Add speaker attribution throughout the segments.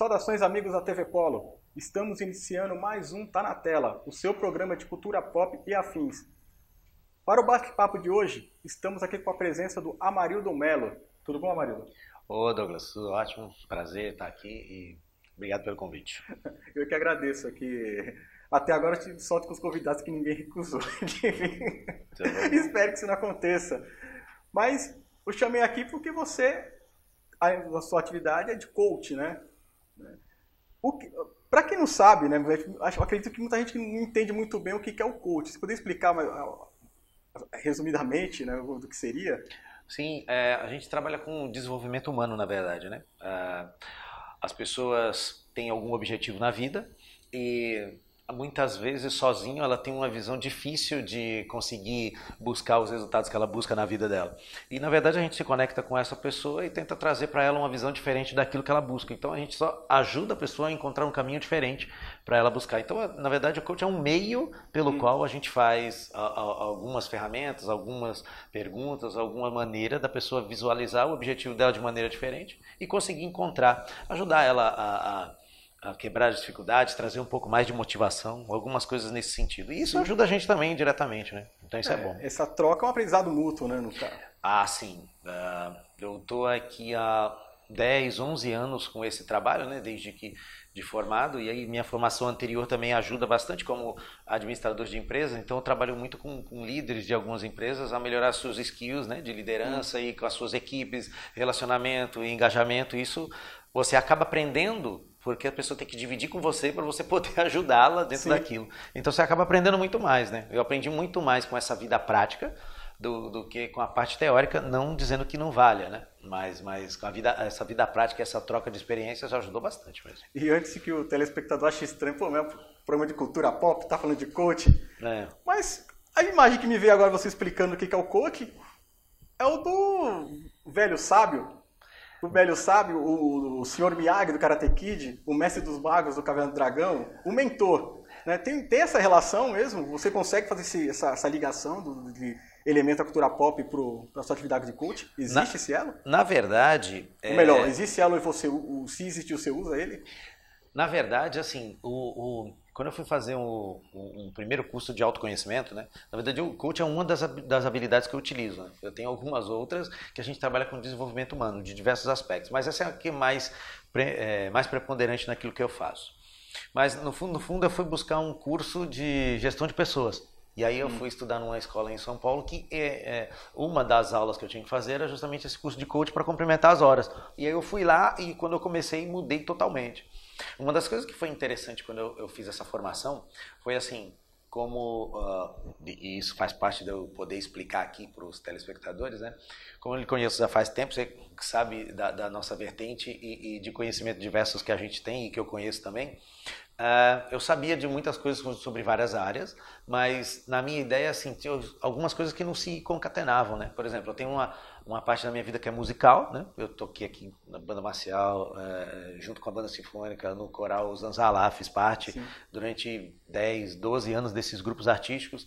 Speaker 1: Saudações, amigos da TV Polo. Estamos iniciando mais um Tá na Tela, o seu programa de cultura pop e afins. Para o bate-papo de hoje, estamos aqui com a presença do Amarildo Melo. Tudo bom, Amarildo?
Speaker 2: Ô Douglas, tudo ótimo, prazer estar aqui e obrigado pelo convite.
Speaker 1: Eu que agradeço aqui. Até agora eu tive sorte com os convidados que ninguém recusou de vir. Espero que isso não aconteça. Mas eu chamei aqui porque a sua atividade é de coach, né? Para quem não sabe, né? Acredito que muita gente não entende muito bem o que é o coach. Você poderia explicar resumidamente, né, do que seria?
Speaker 2: Sim, a gente trabalha com desenvolvimento humano, na verdade, né? As pessoas têm algum objetivo na vida e muitas vezes sozinho ela tem uma visão difícil de conseguir buscar os resultados que ela busca na vida dela. E na verdade a gente se conecta com essa pessoa e tenta trazer para ela uma visão diferente daquilo que ela busca. Então a gente só ajuda a pessoa a encontrar um caminho diferente para ela buscar. Então na verdade o coach é um meio pelo qual a gente faz algumas ferramentas, algumas perguntas, alguma maneira da pessoa visualizar o objetivo dela de maneira diferente e conseguir encontrar, ajudar ela a quebrar as dificuldades, trazer um pouco mais de motivação, algumas coisas nesse sentido. E isso ajuda a gente também diretamente, né? Então isso é bom.
Speaker 1: Essa troca é um aprendizado mútuo, né?
Speaker 2: Sim. Eu estou aqui há 10, 11 anos com esse trabalho, né? Desde que de formado, e aí minha formação anterior também ajuda bastante como administrador de empresas, então eu trabalho muito com líderes de algumas empresas a melhorar suas skills, né? De liderança e com as suas equipes, relacionamento e engajamento. Isso você acaba aprendendo porque a pessoa tem que dividir com você para você poder ajudá-la dentro daquilo. Então você acaba aprendendo muito mais, né? Eu aprendi muito mais com essa vida prática do que com a parte teórica, não dizendo que não valha, né? Mas com essa vida prática, essa troca de experiências ajudou bastante mesmo.
Speaker 1: E antes que o telespectador ache estranho, pô, meu programa de cultura pop, tá falando de coach. Mas a imagem que me veio agora você explicando o que é o coach é o do velho sábio. O velho sábio, o Sr. Miyagi do Karate Kid, o mestre dos magos do Caverna do Dragão, o mentor. Né? Tem essa relação mesmo? Você consegue fazer essa ligação de elemento da cultura pop para a sua atividade de coach? Existe esse elo?
Speaker 2: Na verdade...
Speaker 1: Ou melhor, existe elo e se existe você usa ele?
Speaker 2: Na verdade, assim, quando eu fui fazer um primeiro curso de autoconhecimento, né? Na verdade, o coach é uma das habilidades que eu utilizo. Né? Eu tenho algumas outras que a gente trabalha com desenvolvimento humano, de diversos aspectos. Mas essa é a que é mais preponderante naquilo que eu faço. Mas, no fundo, eu fui buscar um curso de gestão de pessoas. E aí eu fui estudar numa escola em São Paulo que uma das aulas que eu tinha que fazer era justamente esse curso de coach para complementar as horas. E aí eu fui lá e quando eu comecei, mudei totalmente. Uma das coisas que foi interessante quando eu fiz essa formação foi assim, e isso faz parte de eu poder explicar aqui para os telespectadores, né? Como eu lhe conheço já faz tempo, você sabe da nossa vertente e de conhecimento diversos que a gente tem e que eu conheço também. Eu sabia de muitas coisas sobre várias áreas, mas na minha ideia assim, tinha algumas coisas que não se concatenavam, né? Por exemplo, eu tenho uma parte da minha vida que é musical, né? Eu toquei aqui na banda marcial, junto com a banda sinfônica, no coral Zanzalá, fiz parte durante 10, 12 anos desses grupos artísticos.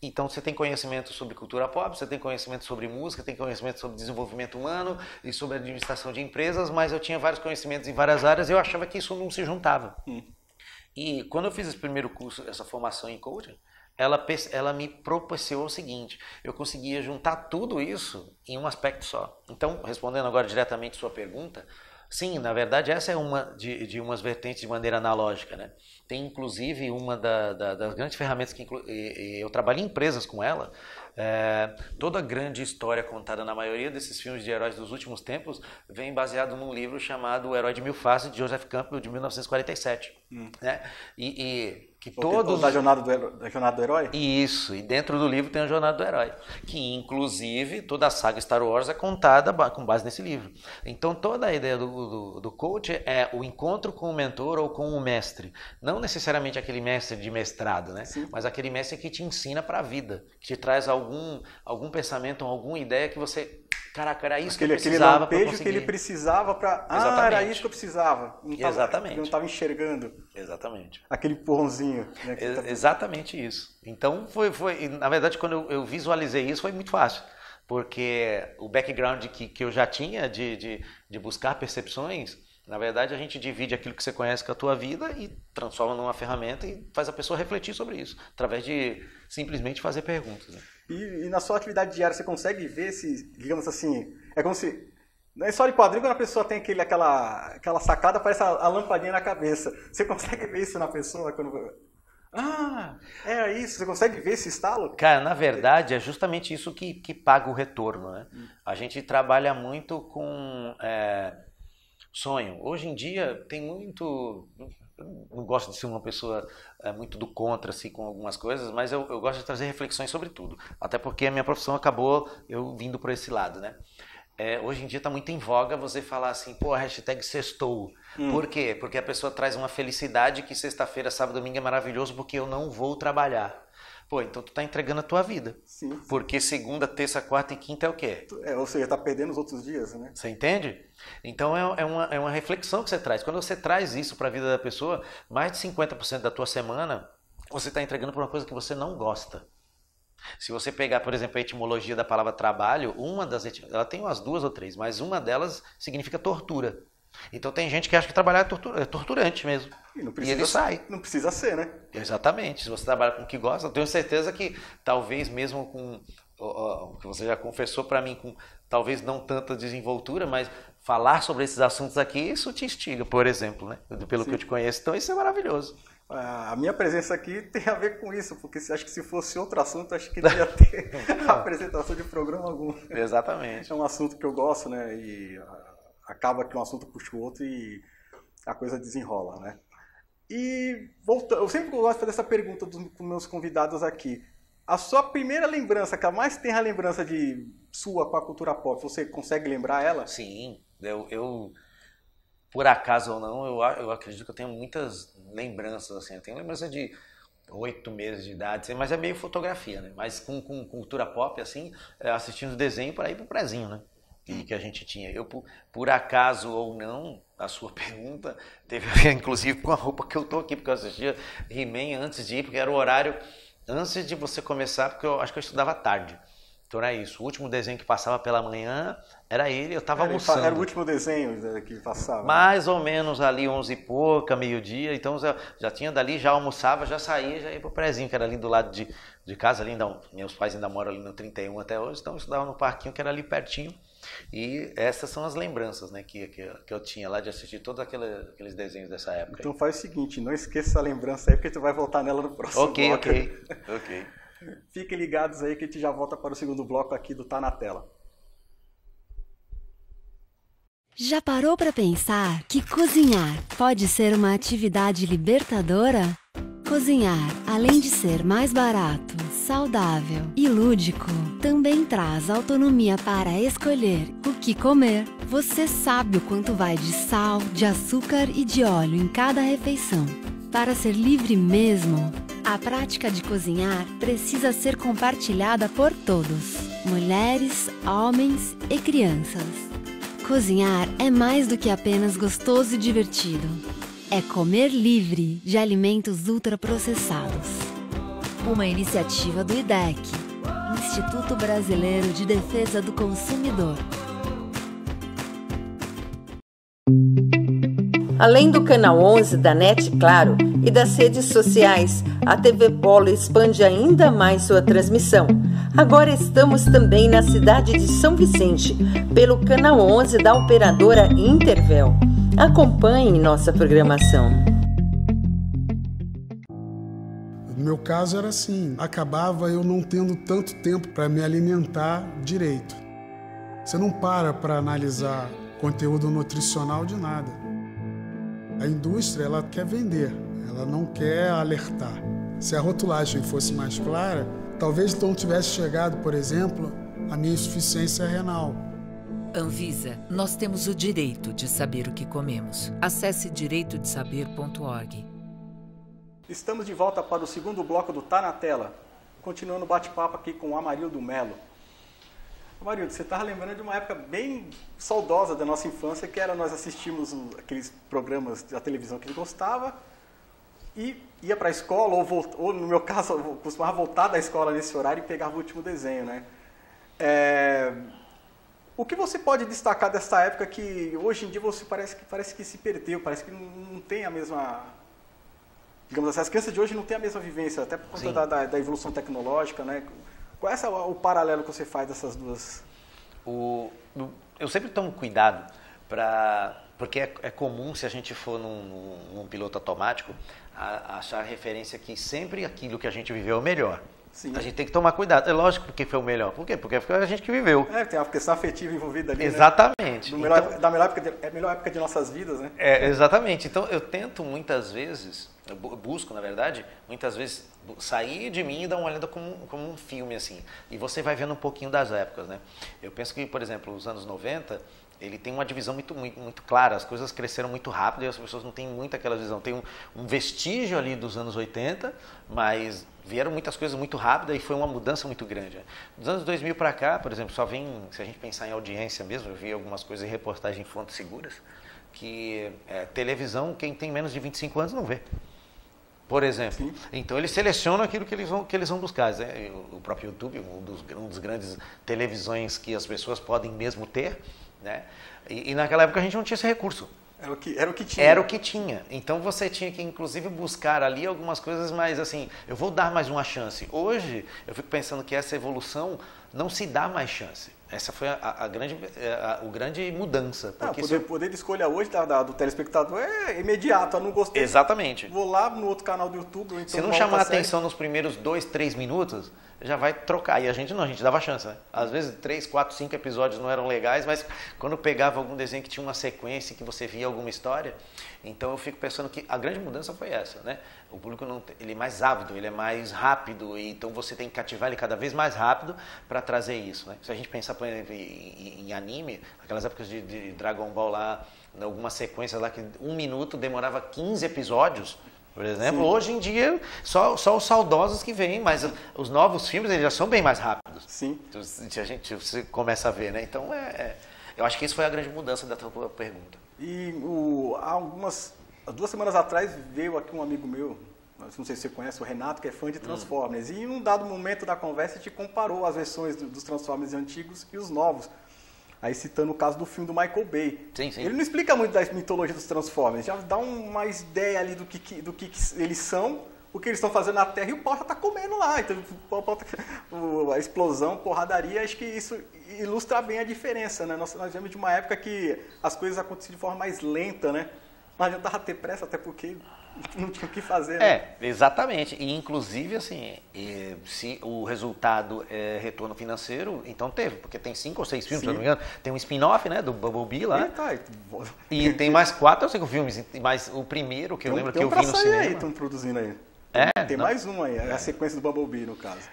Speaker 2: Então você tem conhecimento sobre cultura pop, você tem conhecimento sobre música, tem conhecimento sobre desenvolvimento humano e sobre administração de empresas, mas eu tinha vários conhecimentos em várias áreas e eu achava que isso não se juntava. E quando eu fiz esse primeiro curso, essa formação em coaching, ela me propiciou o seguinte, eu conseguia juntar tudo isso em um aspecto só. Então, respondendo agora diretamente a sua pergunta, sim, na verdade essa é uma de umas vertentes de maneira analógica, né? Tem inclusive uma das grandes ferramentas que eu trabalho em empresas com ela. Toda a grande história contada na maioria desses filmes de heróis dos últimos tempos vem baseado num livro chamado O Herói de Mil Faces, de Joseph Campbell, de 1947. Né? Que todos...
Speaker 1: Da jornada do herói?
Speaker 2: Isso, e dentro do livro tem a Jornada do Herói, que inclusive toda a saga Star Wars é contada com base nesse livro. Então toda a ideia do coach é o encontro com o mentor ou com o mestre. Não necessariamente aquele mestre de mestrado, né? Mas aquele mestre que te ensina para a vida, que te traz algum pensamento, alguma ideia que você... Caraca, era isso que eu precisava para conseguir.
Speaker 1: Que ele precisava para... era isso que eu precisava.
Speaker 2: Exatamente.
Speaker 1: Eu não estava enxergando.
Speaker 2: Exatamente.
Speaker 1: Aquele empurrãozinho. Né,
Speaker 2: exatamente isso. Então, na verdade, quando eu visualizei isso, foi muito fácil. Porque o background que eu já tinha de buscar percepções Na verdade, a gente divide aquilo que você conhece com a tua vida e transforma numa ferramenta e faz a pessoa refletir sobre isso, através de simplesmente fazer perguntas. Né?
Speaker 1: E na sua atividade diária, você consegue ver se, digamos assim, é como se... Na história de quadrinho, quando a pessoa tem aquela sacada, parece a lampadinha na cabeça. Você consegue ver isso na pessoa quando... Ah, é isso. Você consegue ver esse estalo?
Speaker 2: Cara, na verdade, é justamente isso que paga o retorno, né? A gente trabalha muito com sonho. Hoje em dia tem muito... Não gosto de ser uma pessoa muito do contra, assim, com algumas coisas, mas eu gosto de trazer reflexões sobre tudo. Até porque a minha profissão acabou eu vindo por esse lado, né? Hoje em dia está muito em voga você falar assim, pô, hashtag sextou. Por quê? Porque a pessoa traz uma felicidade que sexta-feira, sábado, domingo é maravilhoso porque eu não vou trabalhar. Pô, então tu tá entregando a tua vida.
Speaker 1: Sim.
Speaker 2: Porque segunda, terça, quarta e quinta é o quê?
Speaker 1: Ou seja, tá perdendo os outros dias, né?
Speaker 2: Você entende? Então é uma reflexão que você traz. Quando você traz isso para a vida da pessoa, mais de 50% da tua semana você está entregando por uma coisa que você não gosta. Se você pegar, por exemplo, a etimologia da palavra trabalho, ela tem umas 2 ou 3, mas uma delas significa tortura. Então tem gente que acha que trabalhar é torturante mesmo. E ele sai.
Speaker 1: Não precisa ser, né?
Speaker 2: Exatamente. Se você trabalha com o que gosta, eu tenho certeza que talvez mesmo com o que você já confessou para mim, com talvez não tanta desenvoltura, mas falar sobre esses assuntos aqui, isso te instiga, por exemplo, né? Pelo que eu te conheço. Então isso é maravilhoso.
Speaker 1: A minha presença aqui tem a ver com isso, porque acho que se fosse outro assunto, acho que não ia ter apresentação de programa algum.
Speaker 2: Exatamente.
Speaker 1: É um assunto que eu gosto, né? E acaba que um assunto puxa o outro e a coisa desenrola, né? E voltando, eu sempre gosto de fazer essa pergunta com meus convidados aqui. A sua primeira lembrança, que a mais tem a lembrança de sua com a cultura pop, você consegue lembrar ela?
Speaker 2: Sim, eu por acaso ou não, eu acredito que eu tenho muitas lembranças, assim. Eu tenho lembrança de 8 meses de idade, assim, mas é meio fotografia, né? Mas com cultura pop, assim, assistindo desenho para ir pro prezinho, né? E que a gente tinha. Eu, por acaso ou não, a sua pergunta teve a ver, inclusive, com a roupa que eu tô aqui, porque eu assistia He-Man antes de ir, porque era o horário antes de você começar, porque eu acho que eu estudava tarde. Então era isso. O último desenho que passava pela manhã era ele, eu estava almoçando.
Speaker 1: Era o último desenho que passava?
Speaker 2: Mais ou menos ali 11 e pouca, meio-dia. Então já tinha dali, já almoçava, já saía, já ia pro prezinho, que era ali do lado de casa. Ali, meus pais ainda moram ali no 31 até hoje, então eu estudava no parquinho que era ali pertinho. E essas são as lembranças, né, que eu tinha lá de assistir todos aqueles desenhos dessa época.
Speaker 1: Então faz o seguinte, não esqueça essa lembrança aí, porque tu vai voltar nela no próximo bloco.
Speaker 2: Ok.
Speaker 1: Fiquem ligados aí que a gente já volta para o segundo bloco aqui do Tá na Tela.
Speaker 3: Já parou para pensar que cozinhar pode ser uma atividade libertadora? Cozinhar, além de ser mais barato, saudável e lúdico, também traz autonomia para escolher o que comer. Você sabe o quanto vai de sal, de açúcar e de óleo em cada refeição. Para ser livre mesmo, a prática de cozinhar precisa ser compartilhada por todos, mulheres, homens e crianças. Cozinhar é mais do que apenas gostoso e divertido. É comer livre de alimentos ultraprocessados. Uma iniciativa do IDEC, Instituto Brasileiro de Defesa do Consumidor.
Speaker 4: Além do canal 11 da NET Claro e das redes sociais, a TV Polo expande ainda mais sua transmissão. Agora estamos também na cidade de São Vicente, pelo canal 11 da operadora Intervel. Acompanhe nossa programação.
Speaker 5: No meu caso era assim, acabava eu não tendo tanto tempo para me alimentar direito. Você não para analisar conteúdo nutricional de nada. A indústria, ela quer vender, ela não quer alertar. Se a rotulagem fosse mais clara, talvez não tivesse chegado, por exemplo, a minha insuficiência renal.
Speaker 6: Anvisa, nós temos o direito de saber o que comemos. Acesse direitodesaber.org.
Speaker 1: Estamos de volta para o segundo bloco do Tá na Tela. Continuando o bate-papo aqui com o Amarildo Melo. Amarildo, você estava lembrando de uma época bem saudosa da nossa infância, que era nós assistimos aqueles programas da televisão que ele gostava e ia para a escola, ou no meu caso, eu costumava voltar da escola nesse horário e pegava o último desenho, né? O que você pode destacar dessa época que hoje em dia você parece que se perdeu, parece que não tem a mesma... Digamos assim, as crianças de hoje não têm a mesma vivência, até por conta da evolução tecnológica, né? Qual é o paralelo que você faz dessas duas?
Speaker 2: Eu sempre tomo cuidado, porque é comum, se a gente for num piloto automático, achar referência que sempre aquilo que a gente viveu é o melhor. Sim. A gente tem que tomar cuidado. É lógico porque foi o melhor. Por quê? Porque foi a gente que viveu.
Speaker 1: Tem uma questão afetiva envolvida ali.
Speaker 2: Exatamente.
Speaker 1: Né? A melhor época de nossas vidas, né?
Speaker 2: Exatamente. Então eu tento muitas vezes, eu busco na verdade, muitas vezes sair de mim e dar uma olhada como um filme assim. E você vai vendo um pouquinho das épocas, né? Eu penso que, por exemplo, os anos 90, ele tem uma divisão muito clara, as coisas cresceram muito rápido e as pessoas não têm muito aquela visão. Tem um vestígio ali dos anos 80, mas vieram muitas coisas muito rápidas e foi uma mudança muito grande. Dos anos 2000 para cá, por exemplo, só vem, se a gente pensar em audiência mesmo, eu vi algumas coisas em reportagem em fontes seguras, que televisão, quem tem menos de 25 anos não vê. Por exemplo. Sim. Então eles selecionam aquilo que eles vão buscar. Né? O próprio YouTube, um dos grandes televisões que as pessoas podem mesmo ter, né? E naquela época a gente não tinha esse recurso.
Speaker 1: Era o que tinha.
Speaker 2: Era o que tinha. Então você tinha que, inclusive, buscar ali algumas coisas mais assim, eu vou dar mais uma chance. Hoje, eu fico pensando que essa evolução não se dá mais chance. Essa foi a grande mudança.
Speaker 1: Porque o poder de escolha hoje do telespectador é imediato. Eu não gostei.
Speaker 2: Exatamente.
Speaker 1: Vou lá no outro canal do YouTube. Então
Speaker 2: se não chamar a atenção nos primeiros 2, 3 minutos, já vai trocar. E a gente dava chance, né? Às vezes 3, 4, 5 episódios não eram legais, mas quando pegava algum desenho que tinha uma sequência, que você via alguma história, então eu fico pensando que a grande mudança foi essa, né? O público ele é mais ávido, ele é mais rápido, e então você tem que cativar ele cada vez mais rápido para trazer isso, né? Se a gente pensar, por exemplo, em anime, aquelas épocas de Dragon Ball lá, algumas sequências lá que 1 minuto demorava 15 episódios, por exemplo. Sim. Hoje em dia, só os saudosos que vêm, mas os novos filmes eles já são bem mais rápidos.
Speaker 1: Sim.
Speaker 2: Então, você começa a ver, né? Então, eu acho que isso foi a grande mudança da tua pergunta.
Speaker 1: E há 2 semanas atrás veio aqui um amigo meu, não sei se você conhece, o Renato, que é fã de Transformers, e em um dado momento da conversa te comparou as versões dos Transformers antigos e os novos. Aí citando o caso do filme do Michael Bay.
Speaker 2: Sim, sim.
Speaker 1: Ele não explica muito da mitologia dos Transformers, já dá uma ideia ali do que eles são, o que eles estão fazendo na Terra, e o pau já está comendo lá. Então, a explosão, porradaria, acho que isso ilustra bem a diferença, né? Nós vemos de uma época que as coisas aconteciam de forma mais lenta, né? Não adiantava ter pressa, até porque não tinha o que fazer. Né?
Speaker 2: Exatamente. E, inclusive, assim, se o resultado é retorno financeiro, então teve, porque tem 5 ou 6 filmes, se não me engano. Tem um spin-off, né, do Bumblebee lá. E tem mais 4 ou 5 filmes, mas o primeiro que eu lembro que eu vi no cinema...
Speaker 1: Aí, estão produzindo aí. Tem mais um aí, a sequência do Bumblebee, no caso.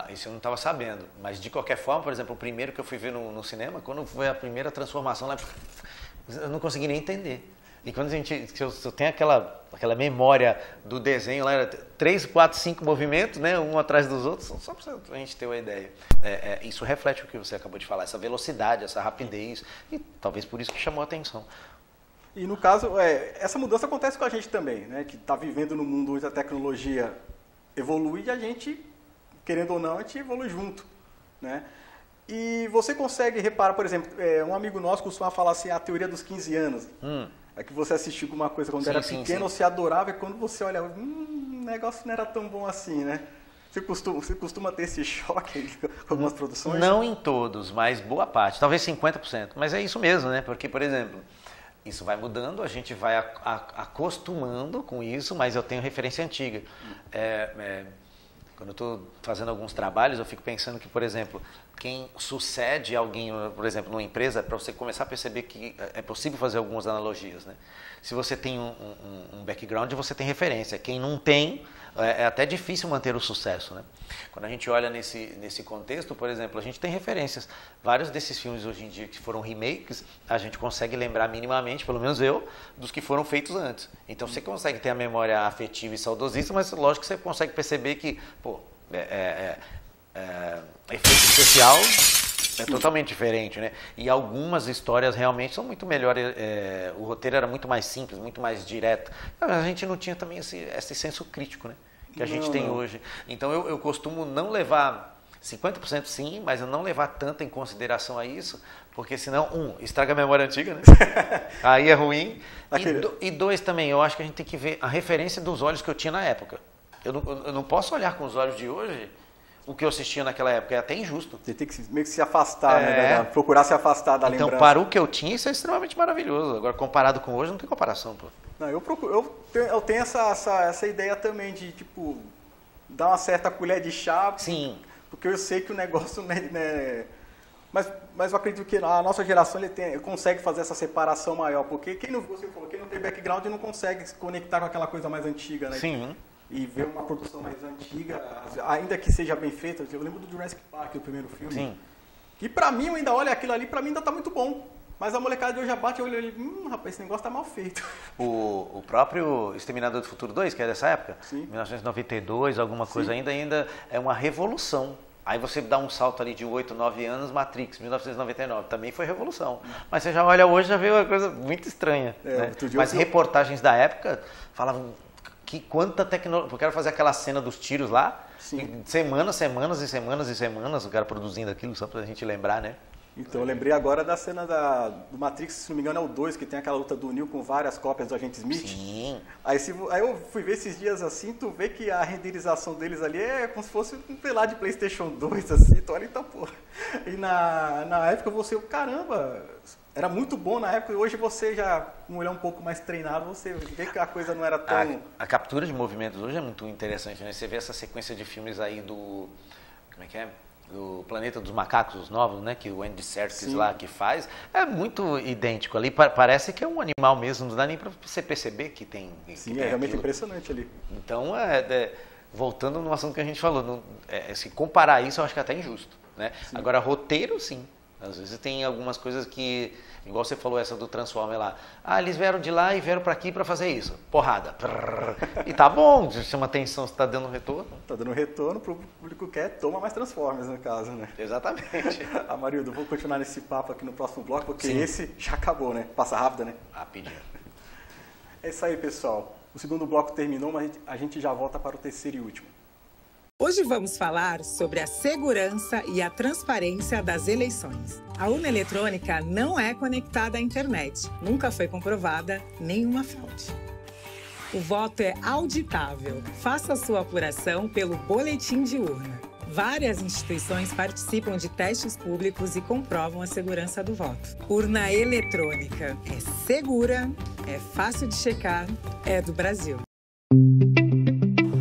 Speaker 2: Isso eu não estava sabendo, mas de qualquer forma, por exemplo, o primeiro que eu fui ver no cinema, quando foi a primeira transformação lá, eu não consegui nem entender. E quando eu tenho aquela memória do desenho lá, era 3, 4, 5 movimentos, né, um atrás dos outros, só para a gente ter uma ideia. Isso reflete o que você acabou de falar, essa velocidade, essa rapidez, e talvez por isso que chamou a atenção.
Speaker 1: E no caso, essa mudança acontece com a gente também, né, que está vivendo num mundo onde a tecnologia evolui e a gente, querendo ou não, a gente evolui junto, né? E você consegue reparar, por exemplo, um amigo nosso costuma falar assim, a teoria dos 15 anos. É que você assistiu alguma coisa quando era pequeno, você adorava, e quando você olha, o negócio não era tão bom assim, né? Você costuma ter esse choque com algumas produções?
Speaker 2: Não em todos, mas boa parte, talvez 50%. Mas é isso mesmo, né? Porque, por exemplo, isso vai mudando, a gente vai acostumando com isso, mas eu tenho referência antiga. Quando eu estou fazendo alguns trabalhos, eu fico pensando que, por exemplo, quem sucede alguém, por exemplo, numa empresa, para você começar a perceber que é possível fazer algumas analogias, né? Se você tem um background, você tem referência. Quem não tem, é até difícil manter o sucesso, né? Quando a gente olha nesse contexto, por exemplo, a gente tem referências. Vários desses filmes hoje em dia que foram remakes, a gente consegue lembrar minimamente, pelo menos eu, dos que foram feitos antes. Então você consegue ter a memória afetiva e saudosista, mas lógico que você consegue perceber que, efeito especial é totalmente diferente, né? E algumas histórias realmente são muito melhores. O roteiro era muito mais simples, muito mais direto. A gente não tinha também esse senso crítico, né? Que a gente tem hoje. Então eu costumo não levar 50% sim, mas eu não levar tanto em consideração a isso, porque senão, estraga a memória antiga, né? Aí é ruim. E dois também, eu acho que a gente tem que ver a referência dos olhos que eu tinha na época. Eu não posso olhar com os olhos de hoje o que eu assistia naquela época, é até injusto.
Speaker 1: Você tem que meio que se afastar, né? Procurar se afastar da lembrança.
Speaker 2: Então, para o que eu tinha, isso é extremamente maravilhoso. Agora, comparado com hoje, não tem comparação, pô.
Speaker 1: Não, eu tenho essa ideia também de, tipo, dar uma certa colher de chá.
Speaker 2: Sim.
Speaker 1: Porque eu sei que o negócio, né, mas eu acredito que a nossa geração consegue fazer essa separação maior. Porque quem não tem background não consegue se conectar com aquela coisa mais antiga, né?
Speaker 2: Sim.
Speaker 1: E ver uma produção mais antiga, ainda que seja bem feita. Eu lembro do Jurassic Park, o primeiro filme.
Speaker 2: Sim.
Speaker 1: E pra mim, eu ainda olho aquilo ali, pra mim ainda tá muito bom. Mas a molecada de hoje abate, eu olho ali, rapaz, esse negócio tá mal feito.
Speaker 2: O próprio Exterminador do Futuro 2, que é dessa época,
Speaker 1: Sim.
Speaker 2: 1992, alguma coisa ainda é uma revolução. Aí você dá um salto ali de 8, 9 anos, Matrix, 1999, também foi revolução. Mas você já olha hoje, já vê uma coisa muito estranha. Né? Mas reportagens da época falavam que quanta tecnologia... Eu quero fazer aquela cena dos tiros lá, semanas e semanas, o cara produzindo aquilo, só pra gente lembrar, né?
Speaker 1: Então, eu lembrei agora da cena do Matrix, se não me engano é o 2, que tem aquela luta do Neo com várias cópias do Agente Smith.
Speaker 2: Sim.
Speaker 1: Aí eu fui ver esses dias assim, tu vê que a renderização deles ali é como se fosse um pelado de PlayStation 2, assim, tu olha, então, porra. E na época você, caramba, era muito bom na época, e hoje você já, com um olhar um pouco mais treinado, você vê que a coisa não era tão...
Speaker 2: A captura de movimentos hoje é muito interessante, né? Você vê essa sequência de filmes aí do... Como é que é? Do Planeta dos Macacos, os novos, né, que o Andy Serkis lá que faz, é muito idêntico ali, parece que é um animal mesmo, não dá nem para você perceber que tem...
Speaker 1: Sim, é realmente impressionante ali.
Speaker 2: Então, voltando no assunto que a gente falou, se comparar isso, eu acho que é até injusto, né? Agora, roteiro, sim. Às vezes tem algumas coisas que, igual você falou essa do Transformer lá, eles vieram de lá e vieram para aqui para fazer isso, porrada, e tá bom, chama atenção, se tá dando retorno.
Speaker 1: Tá dando retorno, pro público quer, toma mais Transformers no caso, né?
Speaker 2: Exatamente.
Speaker 1: Amarildo, vou continuar nesse papo aqui no próximo bloco, porque esse já acabou, né? Passa rápido, né?
Speaker 2: Rapidinho.
Speaker 1: É isso aí, pessoal. O segundo bloco terminou, mas a gente já volta para o terceiro e último.
Speaker 7: Hoje vamos falar sobre a segurança e a transparência das eleições. A urna eletrônica não é conectada à internet. Nunca foi comprovada nenhuma fraude. O voto é auditável. Faça sua apuração pelo boletim de urna. Várias instituições participam de testes públicos e comprovam a segurança do voto. Urna eletrônica é segura, é fácil de checar, é do Brasil.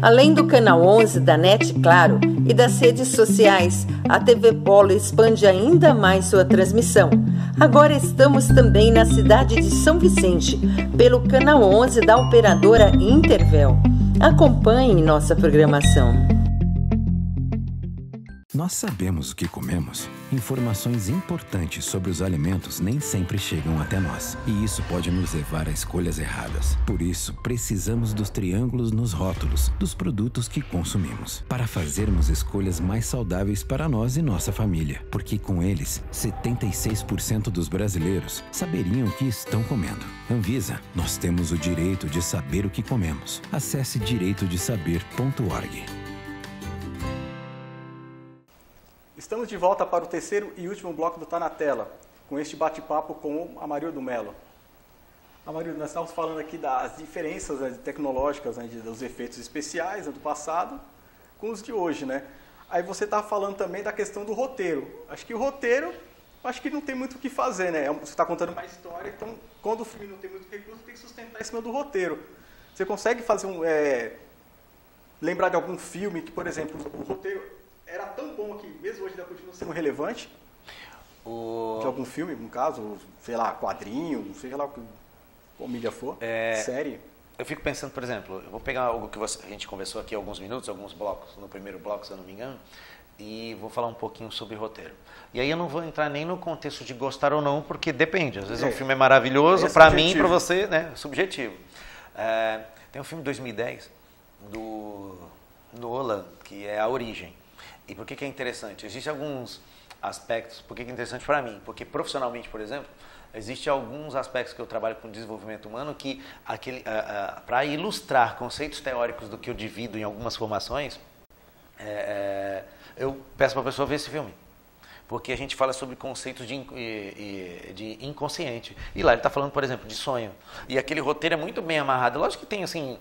Speaker 4: Além do canal 11 da NET Claro e das redes sociais, a TV Polo expande ainda mais sua transmissão. Agora estamos também na cidade de São Vicente, pelo canal 11 da operadora Intervel. Acompanhe nossa programação.
Speaker 8: Nós sabemos o que comemos. Informações importantes sobre os alimentos nem sempre chegam até nós. E isso pode nos levar a escolhas erradas. Por isso, precisamos dos triângulos nos rótulos dos produtos que consumimos, para fazermos escolhas mais saudáveis para nós e nossa família. Porque com eles, 76% dos brasileiros saberiam o que estão comendo. Anvisa, nós temos o direito de saber o que comemos. Acesse direitodesaber.org.
Speaker 1: Estamos de volta para o terceiro e último bloco do Tá na Tela, com este bate-papo com o Amarildo Melo. Amarildo, nós estamos falando aqui das diferenças tecnológicas, né, dos efeitos especiais do passado com os de hoje, né? Aí você estava falando também da questão do roteiro. Acho que o roteiro, acho que não tem muito o que fazer, né? Você está contando uma história, então quando o filme não tem muito recurso, tem que sustentar em cima do roteiro. Você consegue fazer lembrar de algum filme que, por exemplo, o roteiro era tão bom que mesmo hoje ainda continua sendo relevante? De algum filme, no caso, sei lá, quadrinho, seja lá qual mídia for, série?
Speaker 2: Eu fico pensando, por exemplo, eu vou pegar algo que a gente conversou aqui alguns minutos, alguns blocos, no primeiro bloco, se eu não me engano, e vou falar um pouquinho sobre roteiro. E aí eu não vou entrar nem no contexto de gostar ou não, porque depende. Às vezes um filme é maravilhoso, para mim, para você, né, subjetivo. Tem um filme de 2010, do Nolan, que é A Origem. E por que é interessante? Existem alguns aspectos, por que é interessante para mim? Porque profissionalmente, por exemplo, existem alguns aspectos que eu trabalho com desenvolvimento humano que, para ilustrar conceitos teóricos do que eu divido em algumas formações, eu peço para a pessoa ver esse filme. Porque a gente fala sobre conceitos de inconsciente. E lá ele está falando, por exemplo, de sonho. E aquele roteiro é muito bem amarrado. Lógico que tem, assim,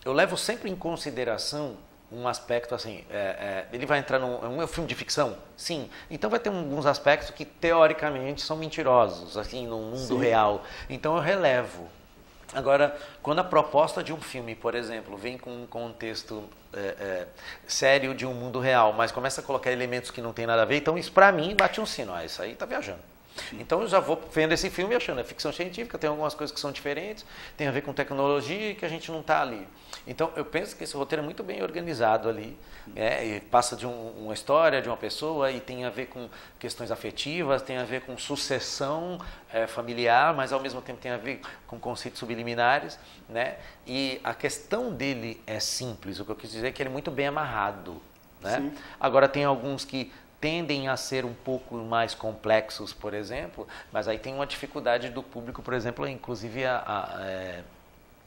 Speaker 2: eu levo sempre em consideração um aspecto, assim, ele vai entrar num filme de ficção? Sim. Então vai ter alguns aspectos que, teoricamente, são mentirosos, assim, no mundo real. Então eu relevo. Agora, quando a proposta de um filme, por exemplo, vem com um contexto sério de um mundo real, mas começa a colocar elementos que não tem nada a ver, então isso pra mim bate um sino, isso aí tá viajando. Então eu já vou vendo esse filme achando, é ficção científica, tem algumas coisas que são diferentes, tem a ver com tecnologia e que a gente não está ali. Então eu penso que esse roteiro é muito bem organizado ali, e passa de uma história de uma pessoa e tem a ver com questões afetivas, tem a ver com sucessão familiar, mas ao mesmo tempo tem a ver com conceitos subliminares, né? E a questão dele é simples, o que eu quis dizer é que ele é muito bem amarrado, né? Agora tem alguns que tendem a ser um pouco mais complexos, por exemplo, mas aí tem uma dificuldade do público, por exemplo, inclusive a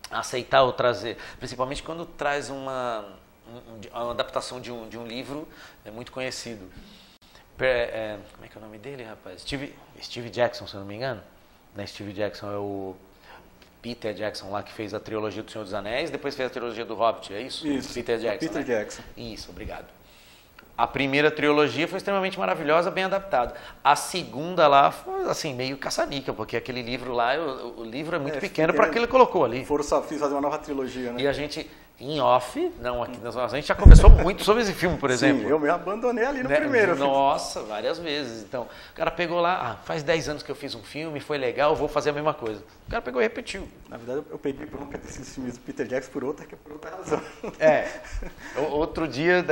Speaker 2: aceitar ou trazer, principalmente quando traz uma adaptação de um livro muito conhecido. Como é que é o nome dele, rapaz? Steve Jackson, se eu não me engano. Não é Steve Jackson, é o Peter Jackson lá, que fez a trilogia do Senhor dos Anéis, depois fez a trilogia do Hobbit, é isso?
Speaker 1: Isso,
Speaker 2: Peter Jackson.
Speaker 1: Peter Jackson.
Speaker 2: Isso, obrigado. A primeira trilogia foi extremamente maravilhosa, bem adaptada. A segunda lá foi, assim, meio caça-níquel, porque aquele livro lá, o livro é muito pequeno para o que ele colocou ali.
Speaker 1: Foram fazer uma nova trilogia, né?
Speaker 2: E a gente, em off, não aqui, a gente já conversou muito sobre esse filme, por exemplo.
Speaker 1: Sim, eu me abandonei ali no primeiro.
Speaker 2: Nossa, várias vezes. Então, o cara pegou lá, faz 10 anos que eu fiz um filme, foi legal, vou fazer a mesma coisa. O cara pegou e repetiu.
Speaker 1: Na verdade, eu peguei bronca desses filmes do Peter Jackson por outra razão.
Speaker 2: Outro dia,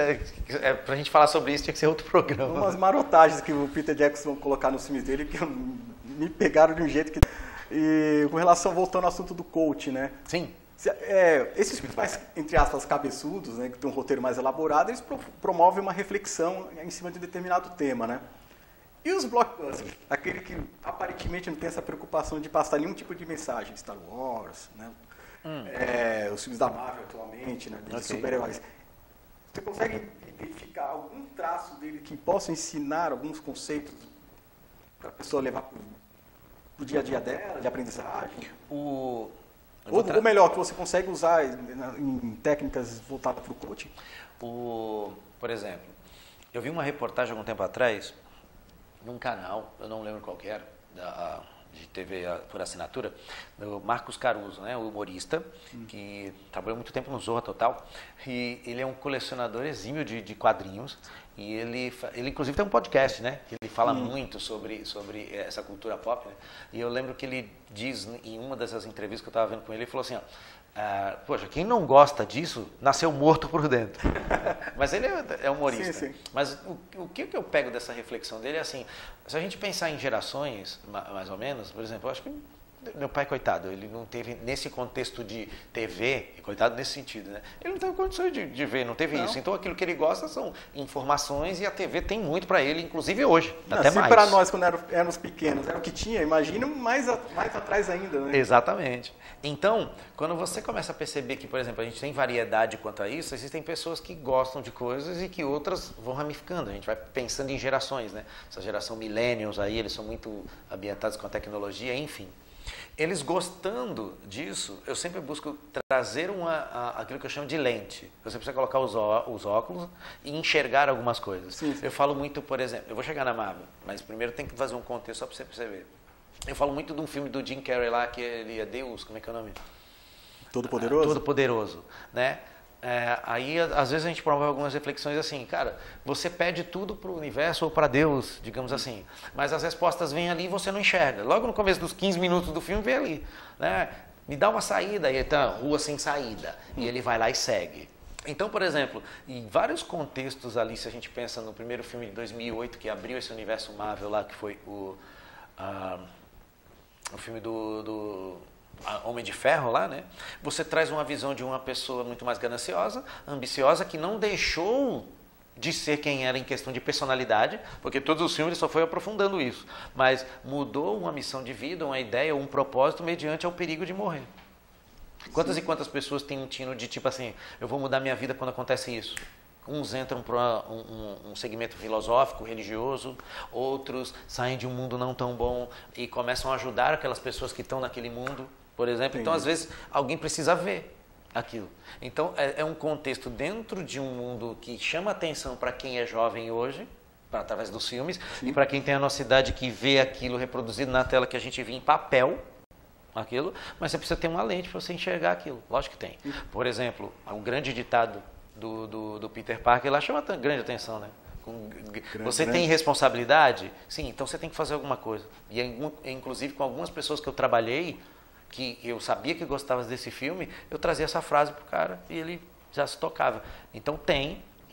Speaker 2: pra gente falar sobre isso, tinha que ser outro programa.
Speaker 1: Umas marotagens que o Peter Jackson vão colocar nos filmes dele que me pegaram de um jeito que... E com relação, voltando ao assunto do coach, né?
Speaker 2: Sim.
Speaker 1: Esses filmes mais, entre aspas, cabeçudos, né, que tem um roteiro mais elaborado, eles promovem uma reflexão em cima de determinado tema, né? E os blockbusters, aquele que aparentemente não tem essa preocupação de passar nenhum tipo de mensagem, Star Wars, né? Os filmes da Marvel atualmente, né, de super-heróis. Você consegue identificar algum traço dele que possa ensinar alguns conceitos para a pessoa levar para o dia a dia dela, de aprendizagem? Ou melhor, que você consegue usar em técnicas voltadas para o coaching?
Speaker 2: Por exemplo, eu vi uma reportagem algum tempo atrás, num canal, eu não lembro qual que era, de TV por assinatura, do Marcos Caruso, né, o humorista, que trabalhou muito tempo no Zorra Total, e ele é um colecionador exímio de quadrinhos, e ele inclusive tem um podcast, né, que ele fala muito sobre essa cultura pop, né, e eu lembro que ele diz em uma dessas entrevistas que eu estava vendo com ele, ele falou assim, poxa, quem não gosta disso, nasceu morto por dentro. Mas ele é humorista.
Speaker 1: Sim, sim.
Speaker 2: Mas o que eu pego dessa reflexão dele é assim, se a gente pensar em gerações, mais ou menos, por exemplo, eu acho que meu pai, coitado, ele não teve, nesse contexto de TV, coitado nesse sentido, né? Ele não teve condições de ver, não teve isso. Então aquilo que ele gosta são informações e a TV tem muito para ele, inclusive hoje, até mais.
Speaker 1: Para nós, quando éramos pequenos, era o que tinha, imagina mais atrás ainda, né?
Speaker 2: Exatamente. Então, quando você começa a perceber que, por exemplo, a gente tem variedade quanto a isso, existem pessoas que gostam de coisas e que outras vão ramificando. A gente vai pensando em gerações, né? Essa geração millennials aí, eles são muito ambientados com a tecnologia, enfim. Eles gostando disso, eu sempre busco trazer aquilo que eu chamo de lente. Você precisa colocar os óculos e enxergar algumas coisas.
Speaker 1: Sim.
Speaker 2: Eu falo muito, por exemplo, eu vou chegar na Marvel, mas primeiro tem que fazer um contexto só para você perceber. Eu falo muito de um filme do Jim Carrey lá, que ele é Deus, como é que é o nome?
Speaker 1: Todo-Poderoso?
Speaker 2: Todo-Poderoso, né? Aí, às vezes, a gente promove algumas reflexões assim, cara, você pede tudo para o universo ou para Deus, digamos assim, mas as respostas vêm ali e você não enxerga. Logo no começo dos 15 minutos do filme, vem ali, né? Me dá uma saída, e tá, rua sem saída, e ele vai lá e segue. Então, por exemplo, em vários contextos ali, se a gente pensa no primeiro filme de 2008, que abriu esse universo Marvel lá, que foi o filme do Homem de Ferro lá, né? Você traz uma visão de uma pessoa muito mais gananciosa, ambiciosa, que não deixou de ser quem era em questão de personalidade, porque todos os filmes só foi aprofundando isso, mas mudou uma missão de vida, uma ideia, um propósito mediante ao perigo de morrer. Quantas e quantas pessoas têm um tino de tipo assim, eu vou mudar minha vida quando acontece isso? Uns entram para um segmento filosófico, religioso, outros saem de um mundo não tão bom e começam a ajudar aquelas pessoas que estão naquele mundo, por exemplo. Entendi. Então, às vezes, alguém precisa ver aquilo. Então, é um contexto dentro de um mundo que chama atenção para quem é jovem hoje, através dos filmes, sim, e para quem tem a nossa idade que vê aquilo reproduzido na tela que a gente vê em papel, aquilo, mas você precisa ter uma lente para você enxergar aquilo. Lógico que tem. Por exemplo, um grande ditado do Peter Parker, lá chama grande atenção, né? Você tem responsabilidade? Sim, então você tem que fazer alguma coisa. E inclusive com algumas pessoas que eu trabalhei, que eu sabia que gostava desse filme, eu trazia essa frase pro cara e ele já se tocava. Então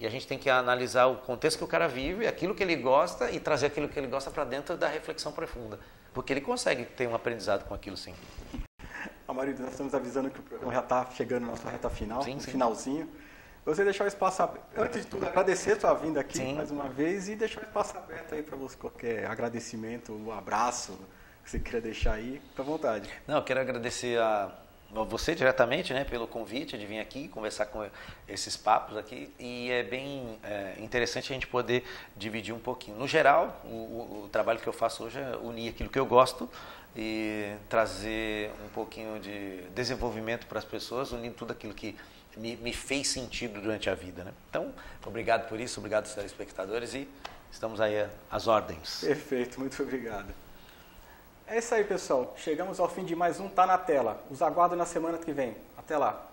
Speaker 2: e a gente tem que analisar o contexto que o cara vive, aquilo que ele gosta e trazer aquilo que ele gosta para dentro da reflexão profunda. Porque ele consegue ter um aprendizado com aquilo, sim.
Speaker 1: Amarildo, nós estamos avisando que o programa já está chegando na nossa reta final,
Speaker 2: sim,
Speaker 1: no
Speaker 2: sim.
Speaker 1: finalzinho. Você deixar o espaço aberto, antes de tudo, agradecer a sua vinda aqui, sim, mais uma vez e deixar o espaço aberto aí para você, qualquer agradecimento, um abraço que você queira deixar aí, fica à vontade.
Speaker 2: Não, eu quero agradecer a você diretamente, né, pelo convite de vir aqui conversar com esses papos aqui, e é bem interessante a gente poder dividir um pouquinho. No geral, o trabalho que eu faço hoje é unir aquilo que eu gosto e trazer um pouquinho de desenvolvimento para as pessoas, unindo tudo aquilo que me fez sentido durante a vida, né? Então, obrigado por isso, obrigado aos telespectadores e estamos aí às ordens.
Speaker 1: Perfeito, muito obrigado. É isso aí, pessoal. Chegamos ao fim de mais um Tá na Tela. Os aguardo na semana que vem. Até lá.